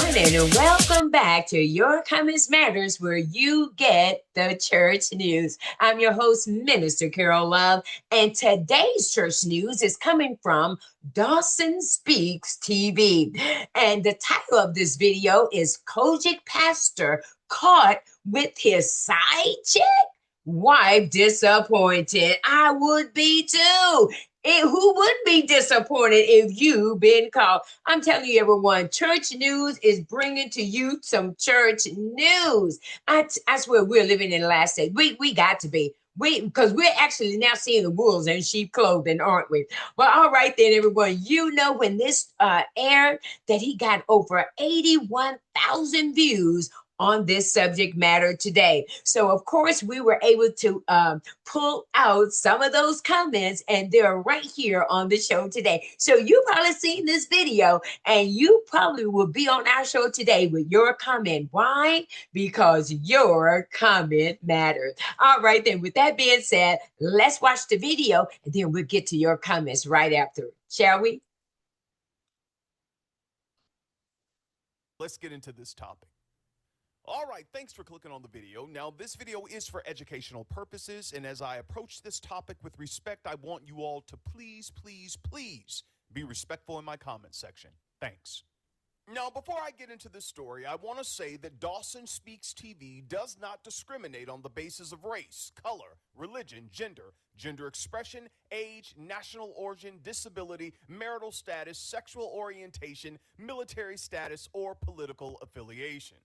and welcome back to Your Comments Matters, where you get the church news. I'm your host, Minister Carol Love, and today's church news is coming from Dawson Speaks TV. And the title of this video is Kojic Pastor Caught with His Side Chick? Wife Disappointed. I would be too. Who would be disappointed if you've been caught? I'm telling you, everyone, church news is bringing to you some church news. I swear we're living in the last days. We got to be. Because we're actually now seeing the wolves in sheep clothing, aren't we? Well, all right then, everyone. You know when this aired that he got over 81,000 views on this subject matter today. So, of course, we were able to pull out some of those comments, and they're right here on the show today. So, you probably seen this video, and you probably will be on our show today with your comment. Why? Because your comment matters. All right, then, with that being said, let's watch the video, and then we'll get to your comments right after, shall we? Let's get into this topic. All right, thanks for clicking on the video. Now, this video is for educational purposes, and as I approach this topic with respect, I want you all to please be respectful in my comment section. Thanks. Now, before I get into this story, I want to say that Dawson Speaks TV does not discriminate on the basis of race, color, religion, gender expression, age, national origin, disability, marital status, sexual orientation, military status, or political affiliation.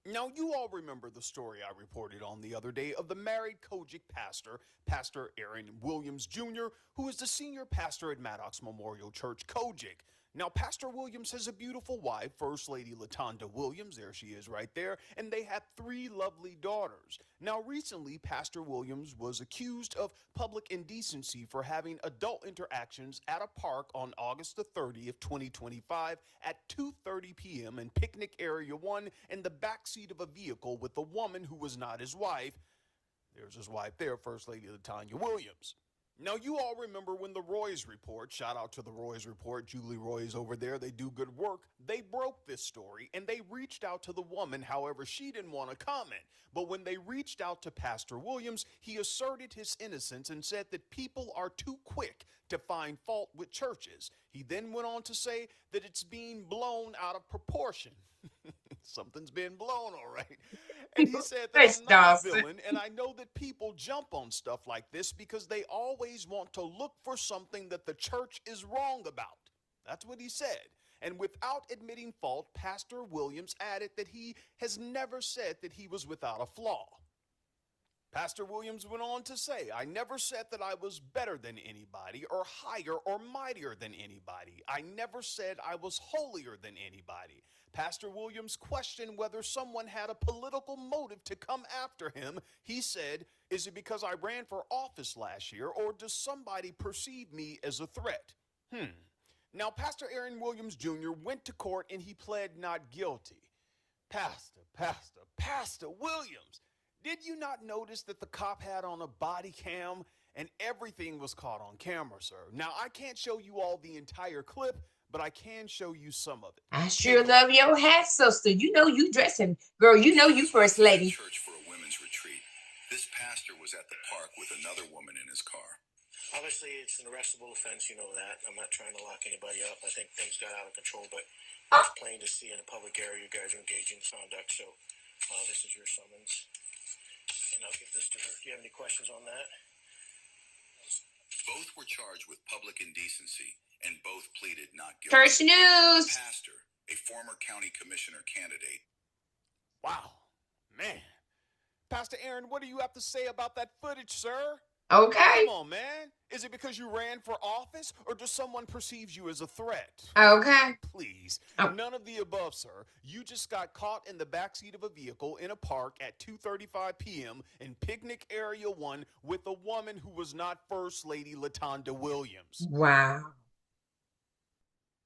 Now, you all remember the story I reported on the other day of the married Kojic pastor, Pastor Aaron Williams Jr., who is the senior pastor at Maddox Memorial Church, Kojic. Now, Pastor Williams has a beautiful wife, First Lady Latanda Williams, there she is right there, and they have 3 lovely daughters. Now, recently, Pastor Williams was accused of public indecency for having adult interactions at a park on August the 30th, 2025 at 2:30 p.m. in Picnic Area 1 in the backseat of a vehicle with a woman who was not his wife. There's his wife there, First Lady Latanya Williams. Now, you all remember when the Roy's Report, shout out to the Roy's Report, Julie Roy's over there, they do good work. They broke this story and they reached out to the woman. However, she didn't want to comment. But when they reached out to Pastor Williams, he asserted his innocence and said that people are too quick to find fault with churches. He then went on to say that it's being blown out of proportion. Something's been blown, all right. And he said that I'm not a villain, and I know that people jump on stuff like this because they always want to look for something that the church is wrong about. That's what he said. And without admitting fault, Pastor Williams added that he has never said that he was without a flaw. Pastor Williams went on to say, I never said that I was better than anybody or higher or mightier than anybody. I never said I was holier than anybody. Pastor Williams questioned whether someone had a political motive to come after him. He said, is it because I ran for office last year, or does somebody perceive me as a threat? Now, Pastor Aaron Williams Jr. went to court and he pled not guilty. Pastor Williams, did you not notice that the cop had on a body cam and everything was caught on camera, sir? Now, I can't show you all the entire clip, but I can show you some of it. I sure love your hat, sister. You know you dressing, girl. You know you first lady. Church for a women's retreat. This pastor was at the park with another woman in his car. Obviously, it's an arrestable offense. You know that. I'm not trying to lock anybody up. I think things got out of control, but it's plain to see in a public area you guys are engaging in conduct. So this is your summons, and I'll give this to her. Do you have any questions on that? Both were charged with public indecency, and both pleaded not guilty. First news. Pastor, a former county commissioner candidate. Wow, man. Pastor Aaron, what do you have to say about that footage, sir? Okay. Come on, man. Is it because you ran for office, or does someone perceive you as a threat? Okay. Please. None of the above, sir. You just got caught in the backseat of a vehicle in a park at 2:35 p.m. in Picnic Area 1 with a woman who was not First Lady Latanda Williams. Wow.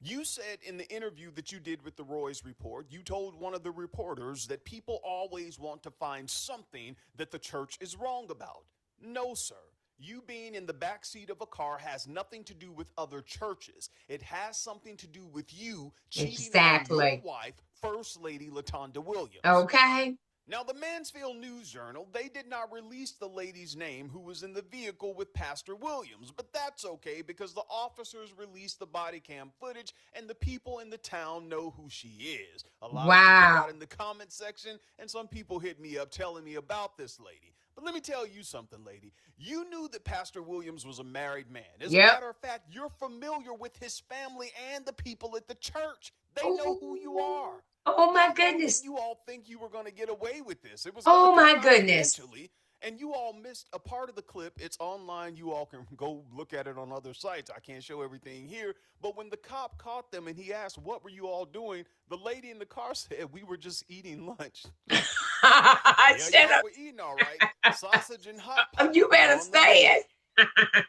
You said in the interview that you did with the Roy's Report, you told one of the reporters that people always want to find something that the church is wrong about. No, sir. You being in the back seat of a car has nothing to do with other churches. It has something to do with you cheating on your Exactly. wife, First Lady LaTonda Williams. Okay. Now, the Mansfield News Journal, they did not release the lady's name who was in the vehicle with Pastor Williams, but that's okay because the officers released the body cam footage and the people in the town know who she is. A lot of people got Wow. in the comment section and some people hit me up telling me about this lady. But let me tell you something, lady. You knew that Pastor Williams was a married man. As a Yep. matter of fact, you're familiar with his family and the people at the church. They know who you are. Oh my I know goodness. that you all think you were going to get away with this. It was Oh going to my come out goodness. eventually, and you all missed a part of the clip. It's online. You all can go look at it on other sites. I can't show everything here. But when the cop caught them and he asked, "What were you all doing?" the lady in the car said, "We were just eating lunch." Yeah, Shut y'all up. were eating all right. Sausage and hot pot You better on the menu. say it.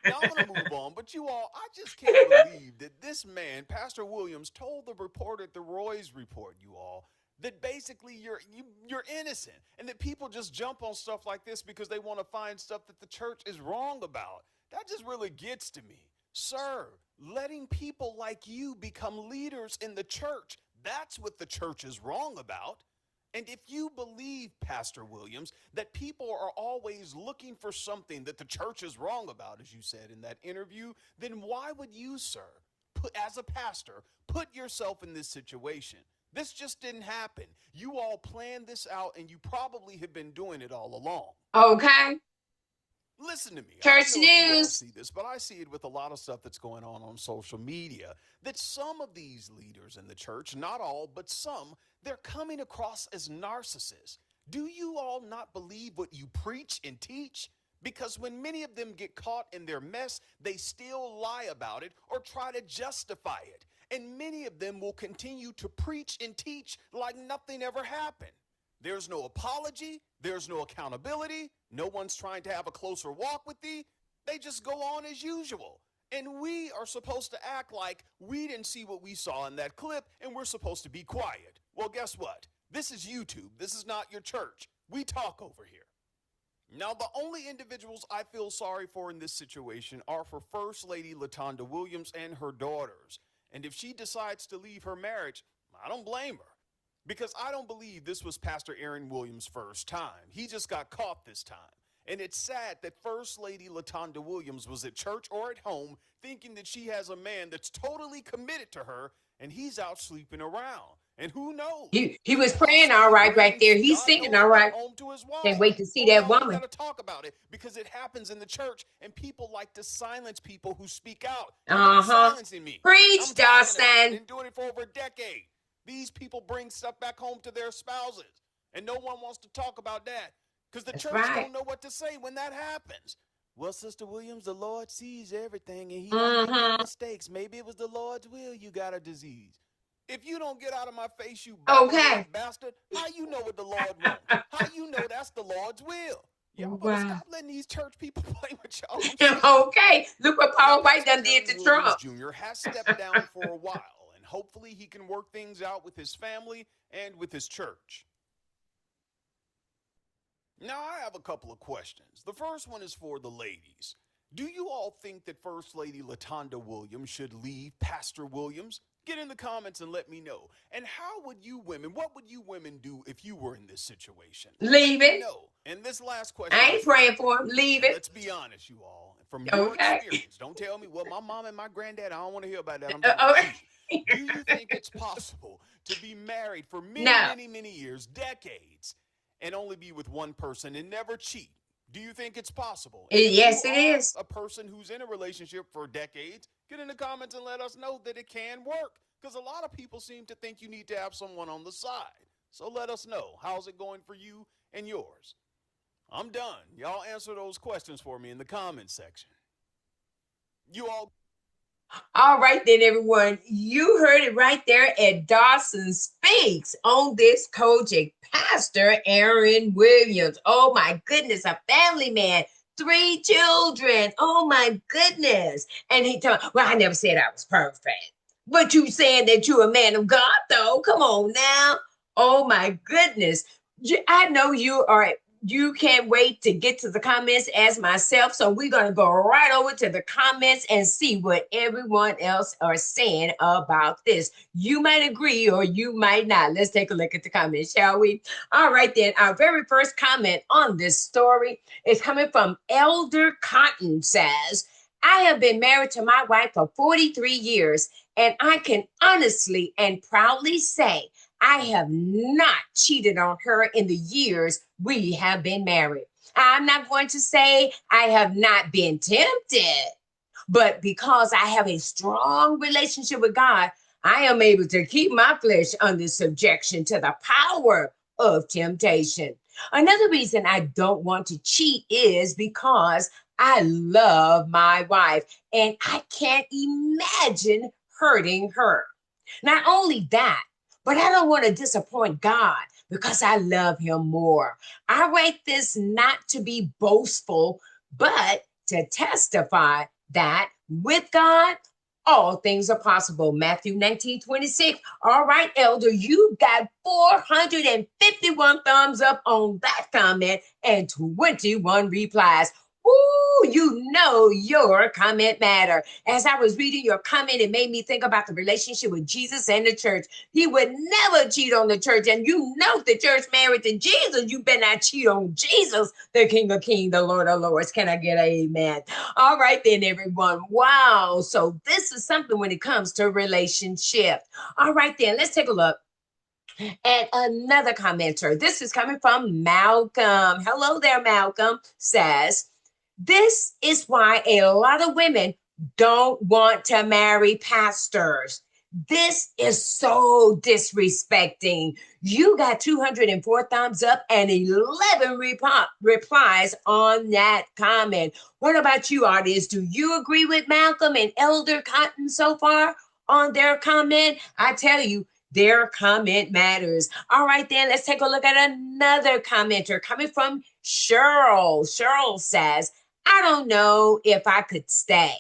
Now I'm going to move on, but you all, I just can't believe that this man, Pastor Williams, told the reporter at the Roy's Report, you all, that basically you're innocent and that people just jump on stuff like this because they want to find stuff that the church is wrong about. That just really gets to me. Sir, letting people like you become leaders in the church, that's what the church is wrong about. And if you believe, Pastor Williams, that people are always looking for something that the church is wrong about, as you said in that interview, then why would you, sir, as a pastor, put yourself in this situation? This just didn't happen. You all planned this out, and you probably have been doing it all along. Okay. Listen to me. Church I don't know if you all news. see this, but I see it with a lot of stuff that's going on social media, that some of these leaders in the church, not all, but some, they're coming across as narcissists. Do you all not believe what you preach and teach? Because when many of them get caught in their mess, they still lie about it or try to justify it. And many of them will continue to preach and teach like nothing ever happened. There's no apology. There's no accountability. No one's trying to have a closer walk with thee. They just go on as usual. And we are supposed to act like we didn't see what we saw in that clip and we're supposed to be quiet. Well, guess what? This is YouTube. This is not your church. We talk over here. Now, the only individuals I feel sorry for in this situation are for First Lady LaTonda Williams and her daughters. And if she decides to leave her marriage, I don't blame her. Because I don't believe this was Pastor Aaron Williams' first time. He just got caught this time. And it's sad that First Lady LaTonda Williams was at church or at home thinking that she has a man that's totally committed to her and he's out sleeping around. And who knows? He was praying all right there. He's singing all right. Home to his wife. Can't wait to see Oh, that no, woman. We got to talk about it because it happens in the church and people like to silence people who speak out. Silencing me. Preach, Dawson. Been doing it for over a decade. These people bring stuff back home to their spouses, and no one wants to talk about that because the church don't know what to say when that happens. Well, Sister Williams, the Lord sees everything, and he don't make no mistakes. Maybe it was the Lord's will you got a disease. If you don't get out of my face, you bastard, how you know what the Lord wants? How you know that's the Lord's will? Y'all better stop letting these church people play with y'all. Okay, look what Paul White done did to Trump. Jr. has stepped down for a while. Hopefully he can work things out with his family and with his church. Now, I have a couple of questions. The first one is for the ladies. Do you all think that First Lady LaTonda Williams should leave Pastor Williams? Get in the comments and let me know. And what would you women do if you were in this situation? Leave it. No. And this last question. I ain't praying for him. Leave it. Let's be honest, you all. From your experience, don't tell me, well, my mom and my granddad, I don't want to hear about that. I'm do you think it's possible to be married for many years, decades, and only be with one person and never cheat? Do you think it's possible? Yes, it is. A person who's in a relationship for decades, get in the comments and let us know that it can work. Because a lot of people seem to think you need to have someone on the side. So let us know. How's it going for you and yours? I'm done. Y'all answer those questions for me in the comments section. You all. All right, then, everyone. You heard it right there at Dawson Speaks on this Kojic. Pastor Aaron Williams. Oh, my goodness. A family man. 3 children. Oh, my goodness. And he told, well, I never said I was perfect. But you saying that you're a man of God, though. Come on now. Oh, my goodness. I know you are you can't wait to get to the comments as myself. So we're going to go right over to the comments and see what everyone else are saying about this. You might agree or you might not. Let's take a look at the comments, shall we? All right, then. Our very first comment on this story is coming from Elder Cotton says, I have been married to my wife for 43 years, and I can honestly and proudly say I have not cheated on her in the years we have been married. I'm not going to say I have not been tempted, but because I have a strong relationship with God, I am able to keep my flesh under subjection to the power of temptation. Another reason I don't want to cheat is because I love my wife and I can't imagine hurting her. Not only that, but I don't want to disappoint God because I love him more. I write this not to be boastful, but to testify that with God, all things are possible. Matthew 19:26. All right, Elder, you got 451 thumbs up on that comment and 21 replies. Ooh, you know your comment matter. As I was reading your comment, it made me think about the relationship with Jesus and the church. He would never cheat on the church. And you know the church married to Jesus. You better not cheat on Jesus, the King of Kings, the Lord of Lords. Can I get an amen? All right then, everyone. Wow. So this is something when it comes to relationship. All right then, let's take a look. And another commenter, this is coming from Malcolm. Hello there, Malcolm, says, this is why a lot of women don't want to marry pastors. This is so disrespecting. You got 204 thumbs up and 11 replies on that comment. What about you, audience? Do you agree with Malcolm and Elder Cotton so far on their comment? I tell you, their comment matters. All right, then let's take a look at another commenter coming from Cheryl. Cheryl says, I don't know if I could stay.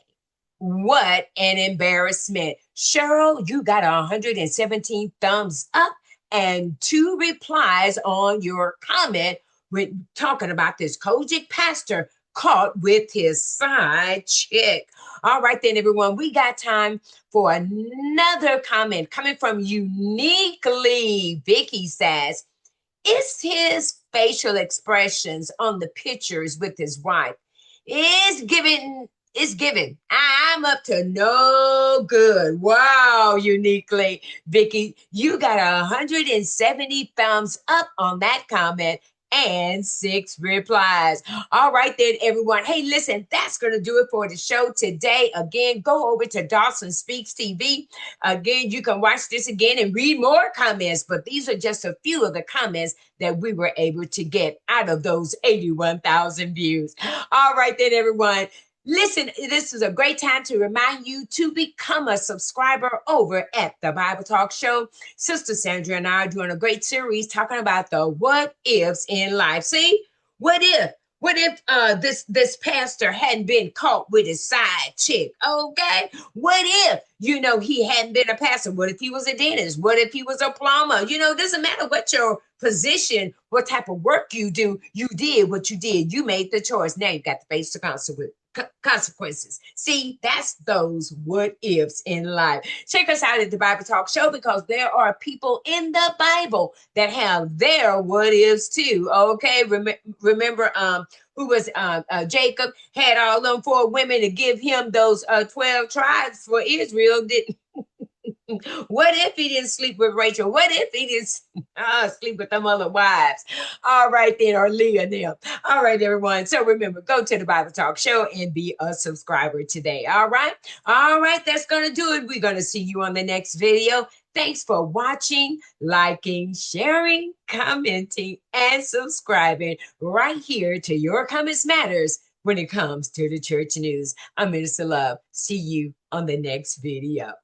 What an embarrassment. Cheryl, you got 117 thumbs up and 2 replies on your comment with talking about this Kojic pastor caught with his side chick. All right, then, everyone, we got time for another comment coming from Uniquely. Vicky says, is his facial expressions on the pictures with his wife it's given. I'm up to no good. Wow, Uniquely. Vicky, you got 170 thumbs up on that comment and 6 replies. All right then, everyone. Hey, listen, that's going to do it for the show today. Again, go over to Dawson Speaks TV. Again, you can watch this again and read more comments, but these are just a few of the comments that we were able to get out of those 81,000 views. All right then, everyone. Listen, this is a great time to remind you to become a subscriber over at the Bible Talk Show. Sister Sandra and I are doing a great series talking about the what ifs in life. See, what if? What if this pastor hadn't been caught with his side chick? Okay. What if, he hadn't been a pastor? What if he was a dentist? What if he was a plumber? It doesn't matter what your position, what type of work you do. You did what you did. You made the choice. Now you got to face the consequences. See, that's those what ifs in life. Check us out at the Bible Talk Show because there are people in the Bible that have their what ifs too. Okay, remember who was Jacob had all them 4 women to give him those 12 tribes for Israel. Didn't what if he didn't sleep with Rachel? What if he didn't sleep with them other wives? All right, then, or Leah and them. All right, everyone. So remember, go to the Bible Talk Show and be a subscriber today. All right. All right. That's going to do it. We're going to see you on the next video. Thanks for watching, liking, sharing, commenting, and subscribing right here to Your Comments Matters when it comes to the church news. I'm Minister Love. See you on the next video.